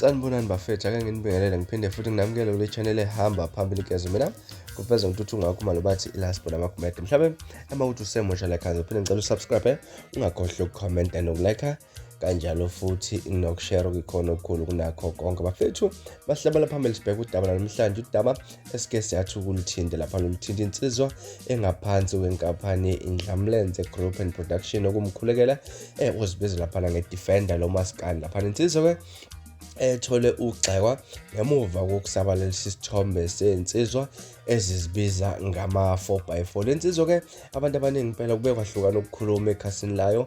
Sanibonani bafethu, ake nginibingelele ngiphinde futhi nginamukele kule channel ehamba phambili kezwe mina kuveza ngithuthi ungakho malo bathi ilaspo namakomedi. Mhlawumbe uma uthi usemusha la ekhaya uphinde ngicela usubscribe, ungakhohlwa ukucomment nokulike kanjalo futhi nokushare okukhona okukhulu kunakho konke bafethu. Basihlabela phambili sibheke udaba namhlanje, udaba esike siyathi ukulithinde lapha lolithinta insizwa engaphansi kwenkampani indlamlenze group and production okumkhulekela uzibiza lapha ngeDefender lo uMaskandi lapha insizwa ke ethole ugxekwa ngemuva kokusabalalisa isithombe sensizwa ezizibiza ngama-4x4. Lensizwa ke abantu abaningi impela kube kwahlukana ukukhuluma ekhasini layo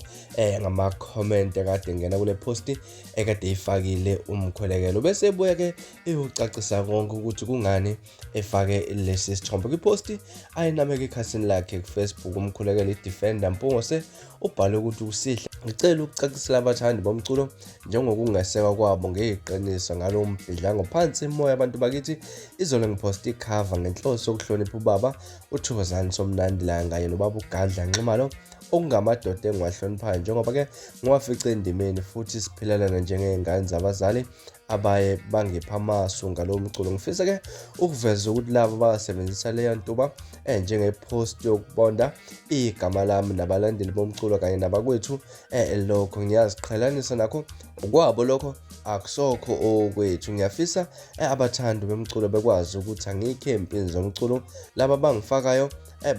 ngama-comment ekade ngena kule post ekade ifakile umkhwelekelo, bese ebuya ke eyocacisa konke ukuthi kungani efake lesi sithombe kwipost ayinameka ekhasini lakhe kuFacebook. Umkhulekelo iDefender Mpungose ubhale ukuthi usihle, ngicela ukucacisela abathandi bomculo njengokungasekwa kwabo ngeqiniso ngalo mbhidlango phansi imoya abantu bakithi. Izolo ngiphosta icover ngenhloso yokuhlonipha ubaba uThuzani somnandi la kanye nobaba uGadla Nxumalo okungamadoda engiwahloniphayo njengoba ke ngiwafice endimeni futhi siphilelana njengezingane zabazali abaye bangipha amasu ngalo mculo. Ngifisa ke ukuveza ukuthi labo abasebenzisa leyo ntuba njengepost yokubonda igama lami nabalandeli bomculo kanye nabakwethu lokho ngiyaziqhelanisa nakho kwabo, lokho akusokho okwethu. Ngiyafisa abathandi bomculo bekwazi ukuthi angikho empini zomculo laba bangifakayo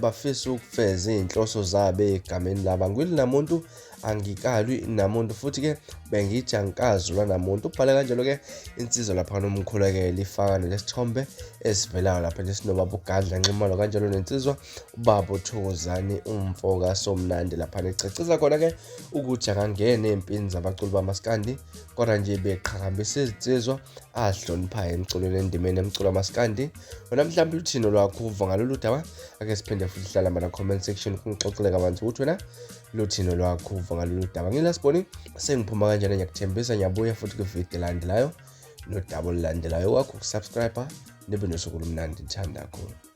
bafisa ukufeza inhloso zabo egameni laba. Ngwili namuntu, angikalwi namuntu futhi ke bengithi angikazulwa namuntu. Ubhale kanjalo ke insizwa lapha nomkhulekelo ifaka nesithombe esivelayo lapha nesinobaba uGadla Nxumalo kanjalo nensizwa ubaba uThuzani umfoka somnandi lapha nececisa khona ke ukuthi akangene empini zabaculi bamaskandi kodwa nje beqhakambisa izinsizwa ahloniphayo emculweni endimeni emculo wamaskandi. Wena mhlawumbe luthino lwakho uva ngalolu daba, ake siphinde futhi hlala bana comment section kungixoxele kabanzi ukuthi wena luthino lwakho uva ngalolu daba. Ngilasiboni sengiphuma kanjani, ngiyakuthembisa ngiyabuya futhi kwivideo elandelayo nodaba olulandelayo wakho ukusubscribe nibe nosuku olumnandi, ngithanda kakhulu.